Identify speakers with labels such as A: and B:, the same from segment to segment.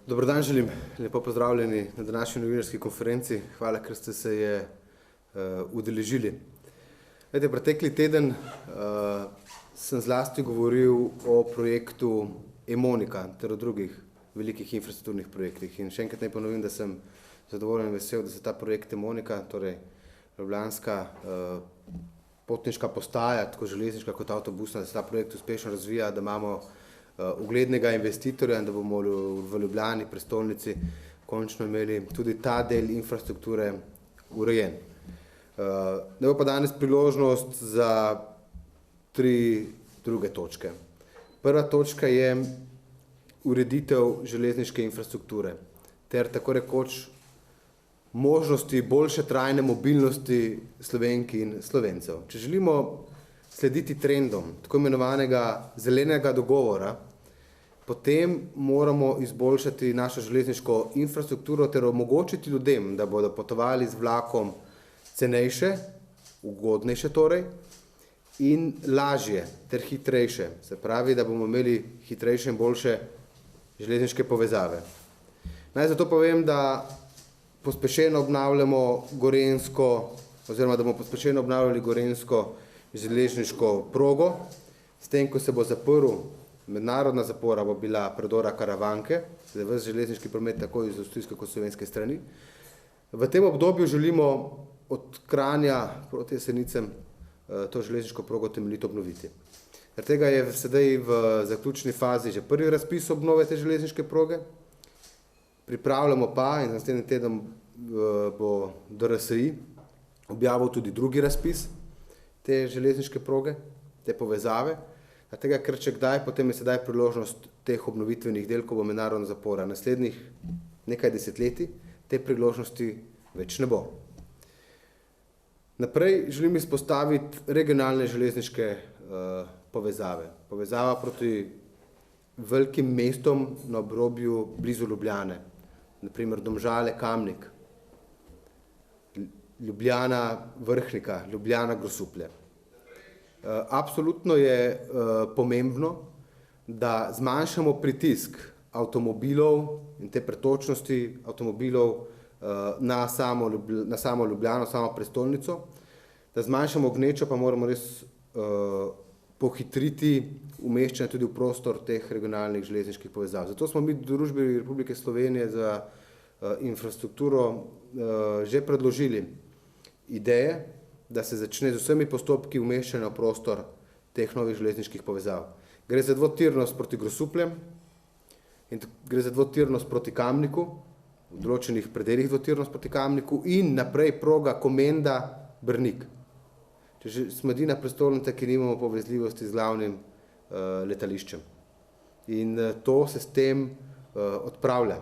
A: Dober dan želim, lepo pozdravljeni na današnji novinarski konferenci. Hvala, ker ste se je udeležili. Pretekli teden sem zlasti govoril o projektu Emonika ter o drugih velikih infrastrukturnih projektih. In še enkrat naj ponovim, da sem zadovoljen in vesel, da se ta projekt Emonika, torej ljubljanska potniška postaja, tako železniška kot avtobusna, da se ta projekt uspešno razvija, da imamo uglednega investitorja in da bomo v Ljubljani, prestolnici, končno imeli tudi ta del infrastrukture urejen. Da bo pa danes priložnost za 3 druge točke. Prva točka je ureditev železniške infrastrukture ter tako rekoč možnosti boljše trajne mobilnosti Slovenk in Slovencev. Če želimo slediti trendom tako imenovanega zelenega dogovora, potem moramo izboljšati našo železniško infrastrukturo ter omogočiti ljudem, da bodo potovali z vlakom cenejše, ugodnejše torej, in lažje ter hitrejše. Se pravi, da bomo imeli hitrejše in boljše železniške povezave. Naj zato povem, da pospešeno obnavljamo Gorenjsko, oziroma da bomo pospešeno obnavljali Gorenjsko železniško progo. S tem, ko se bo zaprl mednarodna zapora, bo bila predora Karavanke, zdaj ves železniški promet tako iz avstrijske kot slovenske strani. V tem obdobju želimo od Kranja proti Jesenicam to železniško progo temeljito obnoviti. Zaradi tega je sedaj v zaključni fazi že prvi razpis obnove te železniške proge. Pripravljamo pa, in naslednji teden bo DRSI objavil tudi drugi razpis te železniške proge, te povezave. Tega, ker če kdaj, potem je sedaj priložnost teh obnovitvenih del, ko bo mednarodna zapora naslednjih nekaj desetletij, te priložnosti več ne bo. Naprej želim izpostaviti regionalne železniške povezave. Povezava proti velikim mestom na obrobju blizu Ljubljane, naprimer Domžale, Kamnik, Ljubljana, Vrhnika, Ljubljana, Grosuplje. Absolutno je pomembno, da zmanjšamo pritisk avtomobilov in te pretočnosti avtomobilov na samo Ljubljano, samo prestolnico, da zmanjšamo gnečo, pa moramo res pohitriti umeščanje tudi v prostor teh regionalnih železniških povezav. Zato smo mi v Družbi Republike Slovenije za infrastrukturo že predložili ideje, da se začne z vsemi postopki umeščanja v prostor teh novih železniških povezav. Gre za dvotirnost proti Grosupljem in gre za dvotirnost proti Kamniku, v določenih predelih dvotirnost proti Kamniku in naprej proga Komenda-Brnik. Če smo edina prestolnica, ki nimamo povezljivosti z glavnim letališčem. In to se s tem odpravlja.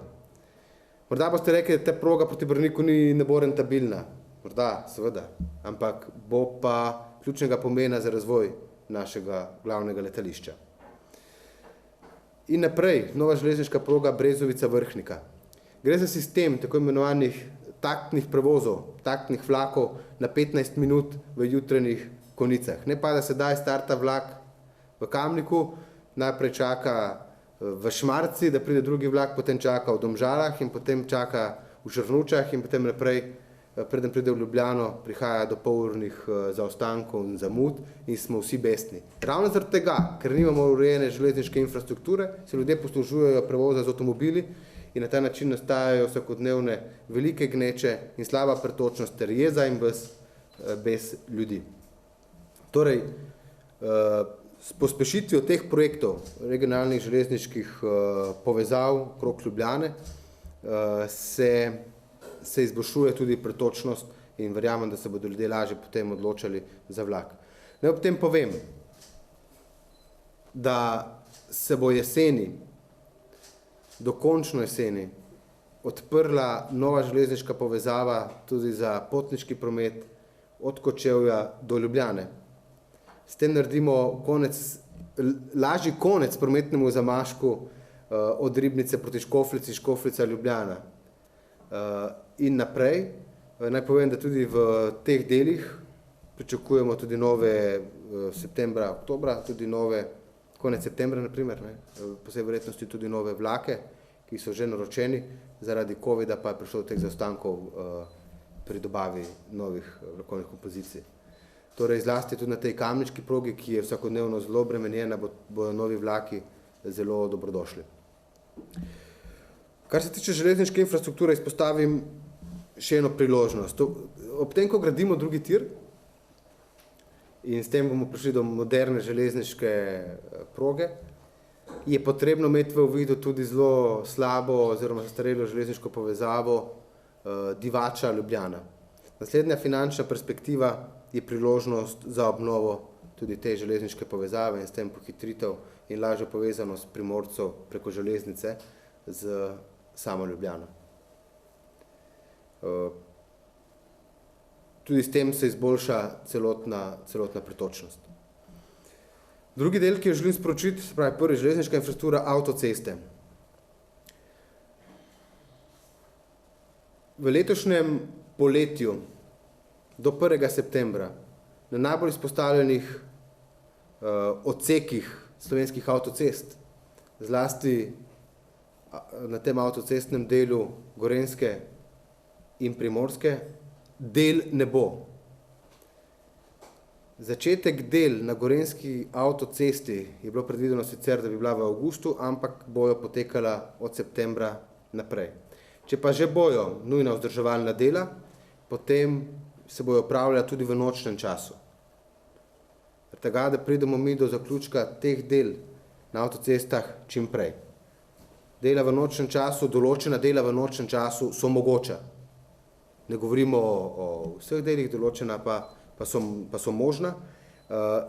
A: Morda boste rekli, da ta proga proti Brniku ne bo rentabilna. Morda, seveda, ampak bo pa ključnega pomena za razvoj našega glavnega letališča. In naprej, nova železniška proga Brezovica-Vrhnika. Gre za sistem tako imenovanih taktnih prevozov, taktnih vlakov na 15 minut v jutranjih konicah. Ne pa, da sedaj starta vlak v Kamniku, najprej čaka v Šmarci, da pride drugi vlak, potem čaka v Domžalah in potem čaka v Žrnučah in potem naprej, preden pride v Ljubljano, prihaja do polurnih zaostankov in zamud in smo vsi besni. Ravno zaradi tega, ker nimamo urejene železniške infrastrukture, se ljudje poslužujejo prevoza z avtomobili in na ta način nastajajo vsakodnevne velike gneče in slaba pretočnost ter jeza in bes ljudi. Torej, s pospešitvijo teh projektov regionalnih železniških povezav okrog Ljubljane se izboljšuje tudi pretočnost in verjamem, da se bodo ljudje lažje potem odločali za vlak. Naj ob tem povem, da se bo jeseni, dokončno jeseni, odprla nova železniška povezava tudi za potniški promet od Kočevja do Ljubljane. S tem naredimo lažji konec prometnemu zamašku od Ribnice proti Škofljici, Škofljica, Ljubljana. In naprej, naj povem, da tudi v teh delih pričakujemo tudi nove septembra, oktobra, tudi nove konec septembra, naprimer, po vsej verjetnosti tudi nove vlake ki so že naročeni, zaradi COVID-a pa je prišlo do teh zaostankov pri dobavi novih vlakovnih kompozicij. Torej, zlasti tudi na tej kamniški progi, ki je vsakodnevno zelo obremenjena, bodo novi vlaki zelo dobrodošli. Kar se tiče železniške infrastrukture, izpostavim še eno priložnost. Ob tem, ko gradimo drugi tir in s tem bomo prišli do moderne železniške proge, je potrebno imeti v uvidu tudi zelo slabo oziroma zastarelo železniško povezavo Divača-Ljubljana. Naslednja finančna perspektiva je priložnost za obnovo tudi te železniške povezave in s tem pohitritev in lažjo povezanost Primorcev preko železnice z samo Ljubljano. Tudi s tem se izboljša celotna pretočnost. Drugi del, ki jo želim sporočiti, se pravi prvi železniška infrastruktura, avtoceste. V letošnjem poletju do 1. septembra na najbolj izpostavljenih odsekih slovenskih avtocest, zlasti na tem avtocestnem delu Gorenjske in Primorske, del ne bo. Začetek del na Gorenjski avtocesti je bilo predvideno sicer, da bi bila v avgustu, ampak bojo potekala od septembra naprej. Če pa že bojo nujna vzdrževalna dela, potem se bojo opravljala tudi v nočnem času. Tega, da pridemo mi do zaključka teh del na avtocestah čim prej. Dela v nočnem času, določena dela v nočnem času so mogoča. Ne govorimo o vseh delih, določena pa so možna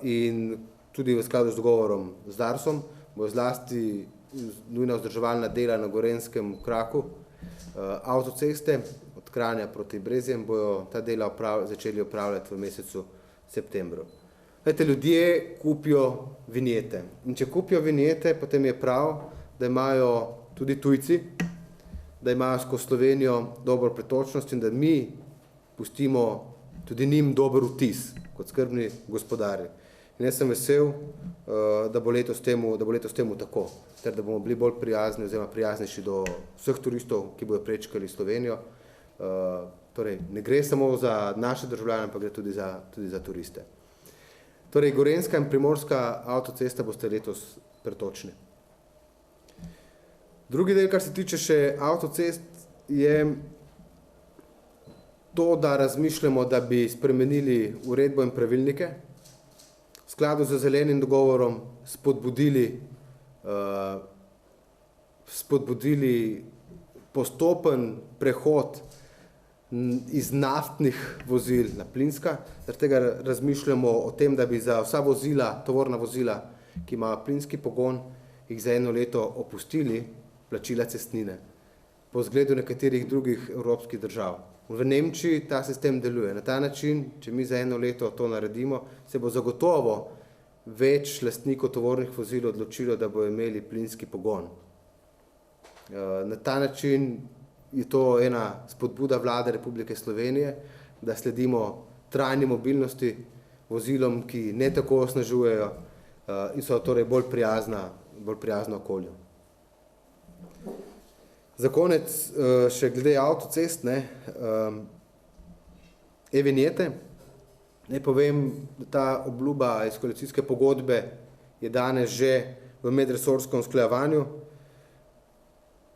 A: in tudi v skladu z dogovorom z Darsom bo zlasti nujna vzdrževalna dela na Gorenjskem kraku avtoceste od Kranja proti Brezjem bojo ta dela začeli opravljati v mesecu septembru. Ljudje kupijo vinjete in če kupijo vinjete, potem je prav, da imajo tudi tujci, da imajo skozi Slovenijo dobro pretočnost in da mi pustimo tudi njim dober vtis kot skrbni gospodarji. In jaz sem vesel, da bo letos temu tako, ter da bomo bili bolj prijazni oziroma prijaznejši do vseh turistov, ki bojo prečkali Slovenijo. Torej, ne gre samo za naše državljane, ampak gre tudi za turiste. Torej, Gorenjska in Primorska avtocesta boste letos pretočni. Drugi del, kar se tiče še avtocest, je to, da razmišljamo, da bi spremenili uredbo in pravilnike, v skladu z zelenim dogovorom spodbudili postopen prehod iz naftnih vozil na plinska. Zaradi tega razmišljamo o tem, da bi za vsa vozila, tovorna vozila, ki imajo plinski pogon, jih za eno leto opustili plačila cestnine, po zgledu nekaterih drugih evropskih držav. V Nemčiji ta sistem deluje. Na ta način, če mi za eno leto to naredimo, se bo zagotovo več lastnikov tovornih vozil odločilo, da bo imeli plinski pogon. Na ta način je to ena spodbuda vlade Republike Slovenije, da sledimo trajni mobilnosti vozilom, ki ne tako osnažujejo in so torej bolj prijazna okolju. Za konec še glede avtocest, e-vinjete. Naj povem, da ta obljuba iz koalicijske pogodbe je danes že v medresorskem usklajevanju.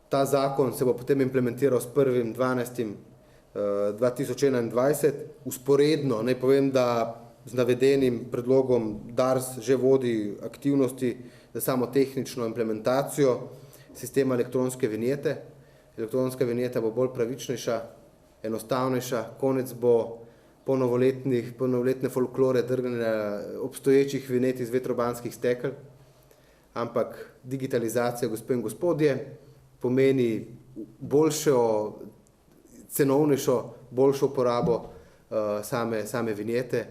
A: Ta zakon se bo potem implementiral s 1.12.2021. Usporedno, naj povem, da z navedenim predlogom Dars že vodi aktivnosti za samo tehnično implementacijo sistema elektronske vinjete. Elektronska vinjeta bo bolj pravičnejša, enostavnejša, konec bo po novoletne folklore drgnjenja obstoječih vinjet iz vetrobranskih stekel, ampak digitalizacija, gospe in gospodje, pomeni boljšo, cenovnejšo, boljšo uporabo same vinjete,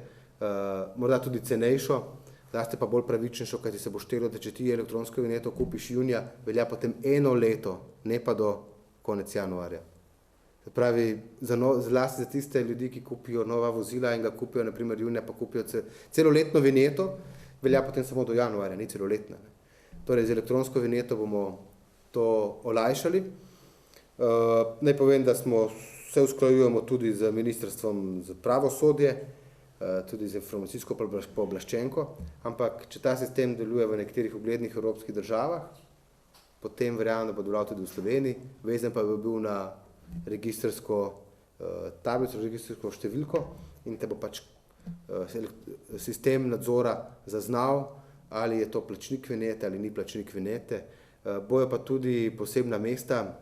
A: morda tudi cenejšo, zlasti pa bolj pravičnejšo, kajti se bo štelo, da če ti elektronsko vinjeto kupiš junija, velja potem eno leto, ne pa do konec januarja. Se pravi, zlasti za tiste ljudi, ki kupijo nova vozila in ga kupijo, naprimer junija, pa kupijo celoletno vinjeto, velja potem samo do januarja, ni celoletna. Torej, z elektronsko vinjeto bomo to olajšali. Naj povem, da se usklajujemo tudi z Ministrstvom za pravosodje, tudi z informacijsko pooblaščenko, ampak če ta sistem deluje v nekaterih uglednih evropskih državah, potem verjamem, da bo deloval tudi v Sloveniji, vezan pa bi bil na registrsko tablico, registrsko številko in te bo pač sistem nadzora zaznal, ali je to plačnik vinjete ali ni plačnik vinjete. Bojo pa tudi posebna mesta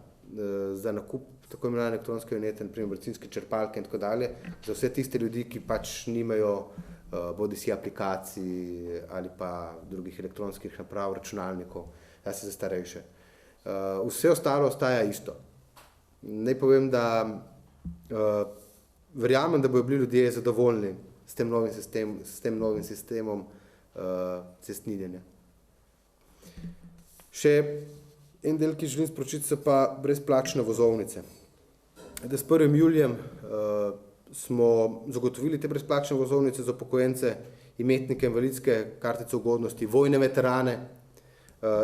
A: za nakup tako imenovane elektronske vinjete, naprimer bencinske črpalke in tako dalje, za vse tiste ljudi, ki pač nimajo bodisi aplikacij ali pa drugih elektronskih naprav, računalnikov, za starejše. Vse ostalo ostaja isto. Naj povem, da verjamem, da bodo bili ljudje zadovoljni s tem novim sistemom cestninjenja. Še en del, ki želim sporočiti, so pa brezplačne vozovnice. S 1. julijem smo zagotovili te brezplačne vozovnice za upokojence, imetnike invalidske kartice ugodnosti, vojne veterane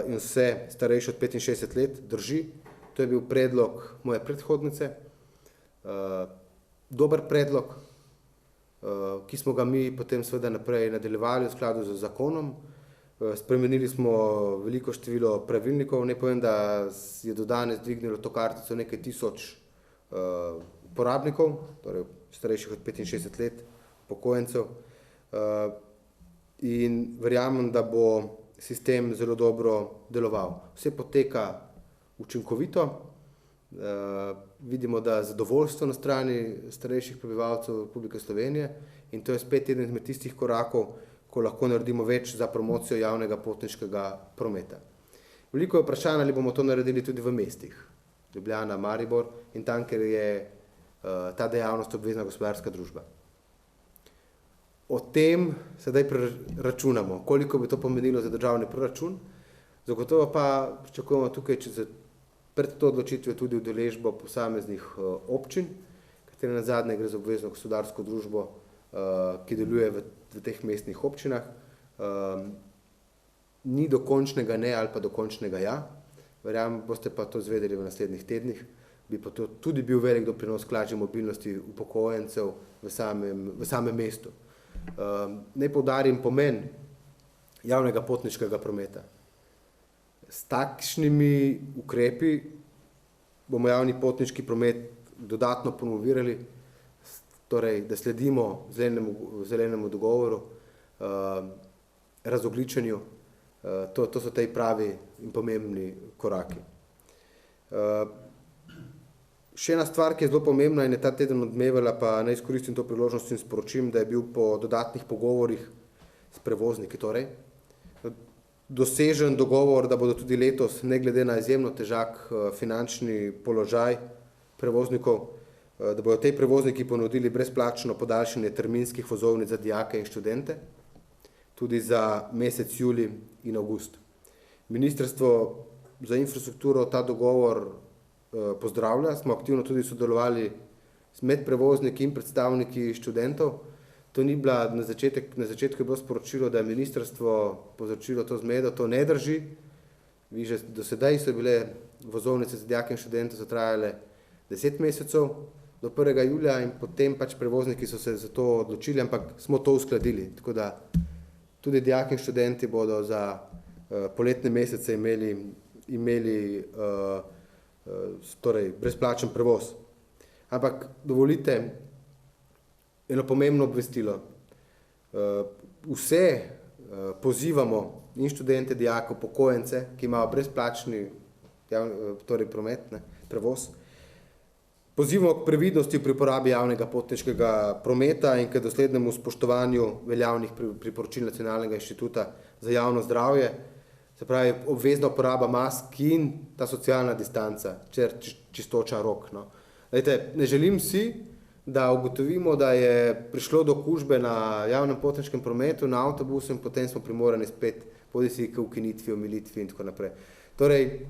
A: in vse starejše od 65 let. Drži, to je bil predlog moje predhodnice, dober predlog, ki smo ga mi potem seveda naprej nadaljevali v skladu z zakonom. Spremenili smo veliko število pravilnikov, ne povem, da je do danes dvignilo to kartico nekaj tisoč uporabnikov, torej starejših od 65 let, upokojencev. In verjamem, da bo sistem zelo dobro deloval. Vse poteka učinkovito, vidimo, da zadovoljstvo na strani starejših prebivalcev Republike Slovenije in to je spet eden izmed tistih korakov, ko lahko naredimo več za promocijo javnega potniškega prometa. Veliko je vprašanj, ali bomo to naredili tudi v mestih, Ljubljana, Maribor in tam, ker je ta dejavnost obvezna gospodarska družba. O tem sedaj računamo, koliko bi to pomenilo za državni proračun. Zagotovo pa pričakujemo tukaj, če pred to odločitvijo tudi udeležbo posameznih občin, katere nazadnje gre za obvezno gospodarsko družbo, ki deluje v teh mestnih občinah. Ni dokončnega ne ali pa dokončnega ja. Verjamem, boste pa to izvedeli v naslednjih tednih. Bi pa to tudi bil velik doprinos k lažji mobilnosti upokojencev v samem mestu. Naj poudarim pomen javnega potniškega prometa. S takšnimi ukrepi bomo javni potniški promet dodatno promovirali, torej, da sledimo zelenemu dogovoru, razogljičenju. To so tej pravi in pomembni koraki. Še ena stvar, ki je zelo pomembna in je ta teden odmevala, pa naj izkoristim to priložnost in sporočim, da je bil po dodatnih pogovorih s prevozniki, torej, dosežen dogovor, da bodo tudi letos, ne glede na izjemno težak finančni položaj prevoznikov, da bodo tej prevozniki ponudili brezplačno podaljšanje terminskih vozovnic za dijake in študente, tudi za mesec julij in avgust. Ministrstvo za infrastrukturo ta dogovor pozdravlja, smo aktivno tudi sodelovali med prevozniki in predstavniki študentov. To ni bila, na začetku je bilo sporočilo, da je ministrstvo povzročilo to zmedo, to ne drži. Že do sedaj so bile vozovnice za dijake in študente so trajale 10 mesecev do 1. julija in potem pač prevozniki so se za to odločili, ampak smo to uskladili. Tako da tudi dijaki in študenti bodo za poletne mesece imeli torej brezplačen prevoz. Ampak dovolite eno pomembno obvestilo. Vse pozivamo in študente, dijake, upokojence, ki imajo brezplačni torej prevoz, pozivamo k previdnosti pri uporabi javnega potniškega prometa in k doslednemu spoštovanju veljavnih priporočil Nacionalnega inštituta za javno zdravje, se pravi obvezna uporaba mask in ta socialna distanca, čistoča rok. Ne želim si, da ugotovimo, da je prišlo do okužbe na javnem potniškem prometu, na avtobusu in potem smo primorani spet bodisi k ukinitvi, omilitvi in tako naprej. Torej,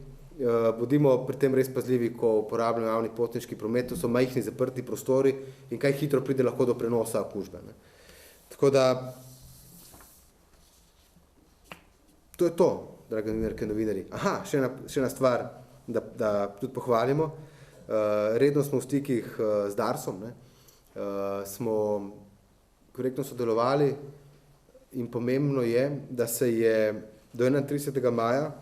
A: bodimo pri tem res pazljivi, ko uporabljamo javni potniški promet, to so majhni zaprti prostori in kaj hitro pride lahko do prenosa okužbe. Tako da, to je to, dragi novinarji. Aha, še ena stvar. da tudi pohvalimo. Redno smo v stikih z Darsom, smo korektno sodelovali in pomembno je, da se je do 31. maja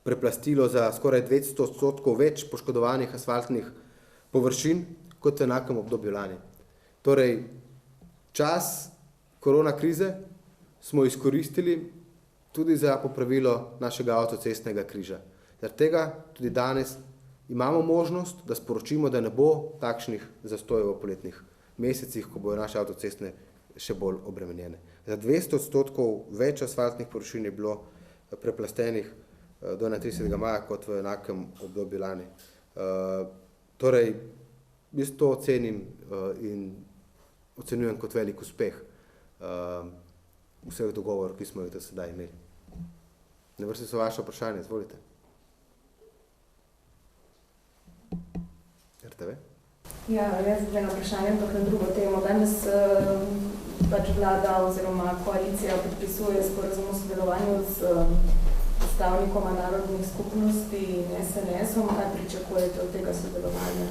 A: preplastilo za skoraj 200% več poškodovanih asfaltnih površin kot v enakem obdobju lani. Torej, čas korona krize smo izkoristili tudi za popravilo našega avtocestnega križa. Zaradi tega tudi danes imamo možnost, da sporočimo, da ne bo takšnih zastojev v poletnih mesecih, ko bojo naše avtocestne še bolj obremenjene. Za 200% več asfaltnih površin je bilo preplastenih do 31. maja kot v enakem obdobju lani. Torej, jaz to ocenim in ocenjujem kot velik uspeh vseh dogovorov, ki smo jih do sedaj imeli. Na vrsti so vaše vprašanje, izvolite. RTV?
B: Ja, jaz zdaj na vprašanje, ampak na drugo temo. Danes pač vlada oziroma koalicija podpisuje sporazum o sodelovanju z predstavnikoma narodnih skupnosti in SNS-om. Kaj pričakujete od tega sodelovanja?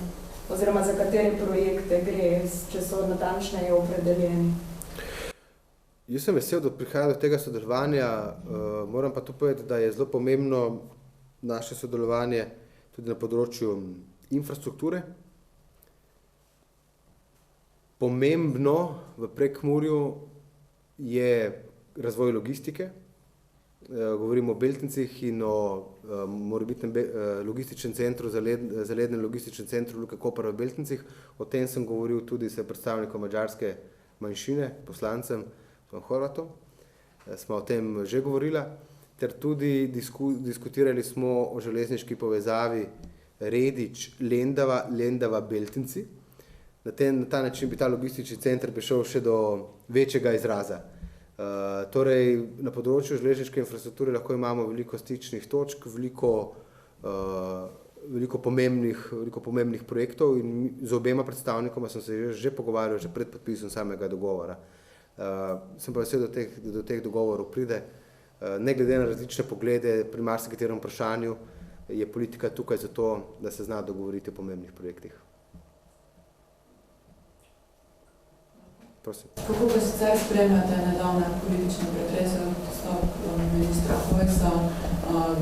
B: Oziroma za katere projekte gre, če so natančneje opredeljeni?
A: Jaz sem vesel, da prihaja do tega sodelovanja. Moram pa to povedati, da je zelo pomembno naše sodelovanje tudi na področju infrastrukture. Pomembno v Prekmurju je razvoj logistike. Govorimo o Beltincih in o morebitnem logističnem centru, zalednem logističnem centru Luke Koper v Beltincih. O tem sem govoril tudi s predstavnikom madžarske manjšine, poslancem Horvatom. Smo o tem že govorila. Ter tudi diskutirali smo o železniški povezavi Redič-Lendava, Lendava-Beltinci. Na ta način bi ta logistični center prišel še do večjega izraza. Torej, na področju železniške infrastrukture lahko imamo veliko stičnih točk, veliko pomembnih projektov in z obema predstavnikoma sem se že pogovarjal že pred podpisom samega dogovora. Sem pa vesel, da do teh dogovorov pride. Ne glede na različne poglede pri marsikaterem vprašanju, je politika tukaj zato, da se zna dogovoriti o pomembnih projektih. Prosim.
C: Kako pa sicer spremljate nedavne politične pretrese, odstop ministra Hojsa,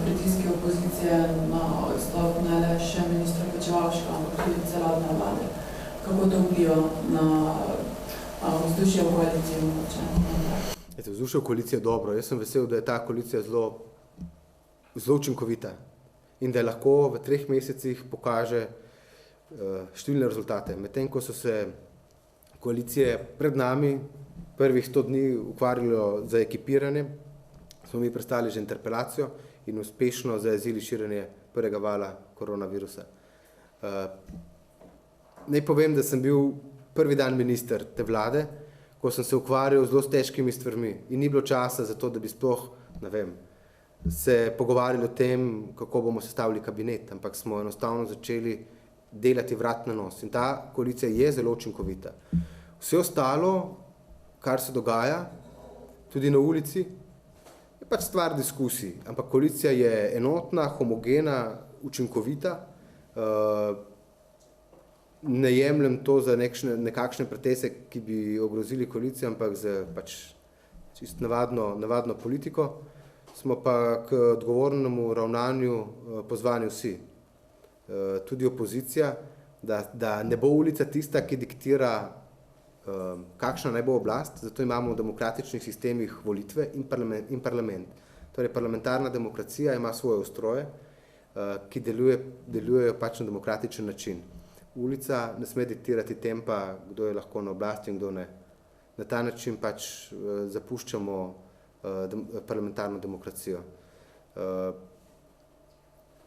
C: pritiski opozicije na odstop ne le še ministra Počivalška, ampak tudi celotne vlade? Kako to vpliva na vzdušje v koaliciji mogoče?
A: Vzdušje v koaliciji je dobro. Jaz sem vesel, da je ta koalicija zelo učinkovita in da lahko v 3 mesecih pokaže številne rezultate. Medtem ko so se koalicije pred nami prvih 100 dni ukvarjalo za ekipiranje, smo mi prestali že interpelacijo in uspešno zajezili širjenje prvega vala koronavirusa. Naj povem, da sem bil prvi dan minister te vlade, ko sem se ukvarjal zelo s težkimi stvarmi in ni bilo časa za to, da bi sploh, se pogovarjali o tem, kako bomo sestavili kabinet, ampak smo enostavno začeli delati vrat na nos. In ta koalicija je zelo učinkovita. Vse ostalo, kar se dogaja, tudi na ulici, je pač stvar diskusij. Ampak koalicija je enotna, homogena, učinkovita. Ne jemljem to za nekakšne pretese, ki bi ogrozili koalicijo, ampak za pač čisto navadno politiko. Smo pa k odgovornemu ravnanju pozvani vsi. Tudi opozicija, da ne bo ulica tista, ki diktira, kakšna naj bo oblast, zato imamo v demokratičnih sistemih volitve in parlament. Torej, parlamentarna demokracija ima svoje ustroje, ki delujejo pač na demokratičen način. Ulica ne sme diktirati tempa, kdo je lahko na oblasti in kdo ne. Na ta način pač zapuščamo parlamentarno demokracijo.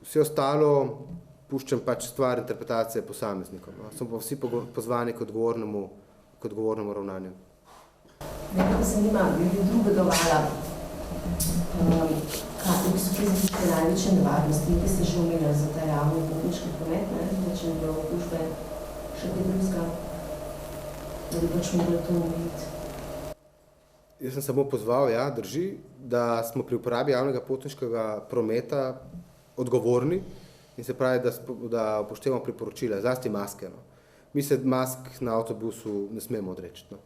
A: Vse ostalo puščam pač stvar interpretacije posameznikom. Smo pa vsi pozvani k odgovornemu ravnanju.
D: Nekaj pa se nima, glede drugega vala, kakšne so fizične največje nevarnosti, ki ste že omenjali za ta javni potniški promet, da če ne bilo okužbe še kaj drugega, da bi pač mogli to omejiti?
A: Jaz sem samo pozval, drži, da smo pri uporabi javnega potniškega prometa odgovorni, in se pravi, da upoštevamo priporočila, zlasti maske. No. Mi se mask na avtobusu ne smemo odreči. No.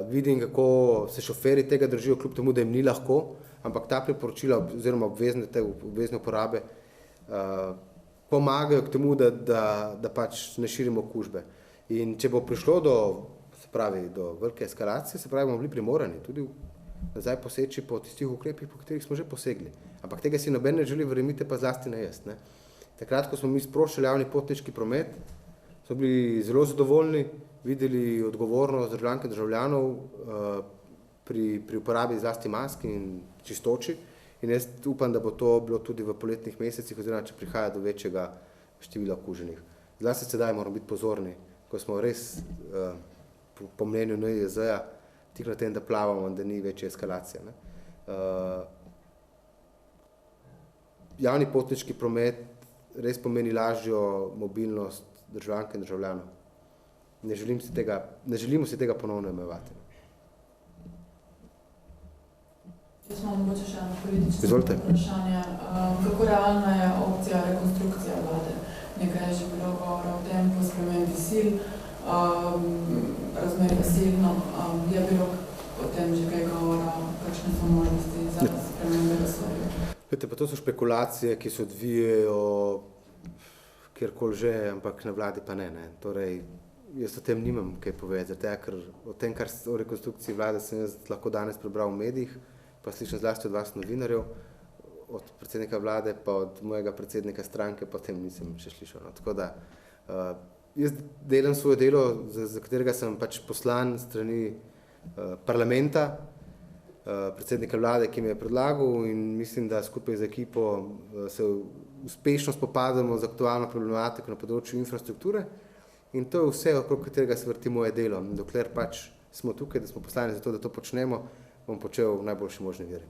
A: Vidim, kako se šoferji tega držijo, kljub temu, da jim ni lahko, ampak ta priporočila oziroma obvezne uporabe pomagajo k temu, da pač ne širimo okužbe. In če bo prišlo do velike eskalacije, se pravi, bomo bili primorani tudi nazaj poseči po tistih ukrepih, po katerih smo že posegli. Ampak tega si noben ne želi, verjemite pa zlasti ne jaz. Ne. Takrat, ko smo mi sproščali javni potniški promet, smo bili zelo zadovoljni, videli odgovornost državljank in državljanov pri uporabi zlasti mask in čistoči. In jaz upam, da bo to bilo tudi v poletnih mesecih, oziroma če prihaja do večjega števila okuženih. Zlasti sedaj moramo biti pozorni, ko smo res po mnenju NIJZ-ja tik na tem, da plavamo in da ni večje eskalacije. Ne. Javni potniški promet res pomeni lažjo mobilnost državljank in državljanov. Ne želimo si tega ponovno omejevati.
C: Jaz imam mogoče še eno politično vprašanje. Kako realna je opcija rekonstrukcije vlade? Nekaj je že bilo govora o tem, po spremembi sil, razmerja sil, je bilo o tem že kaj govora, kakšne so možnosti za spremembe resorja?
A: Pa to so špekulacije, ki se odvijajo kjerkoli že, ampak na vladi pa ne. Torej, jaz o tem nimam kaj povedati, ker o tem, kar o rekonstrukciji vlade sem jaz lahko danes prebral v medijih, pa slišam zlasti od vas novinarjev, od predsednika vlade, pa od mojega predsednika stranke, potem nisem še slišal. No. Tako da, jaz delam svoje delo, za katerega sem pač poslan strani parlamenta, predsednika vlade, ki me je predlagal, in mislim, da skupaj z ekipo se uspešno spopadamo z aktualno problematiko na področju infrastrukture, in to je vse, okrog katerega se vrti moje delo. Dokler pač smo tukaj, da smo poslani za to, da to počnemo, bom počel v najboljši možni veri.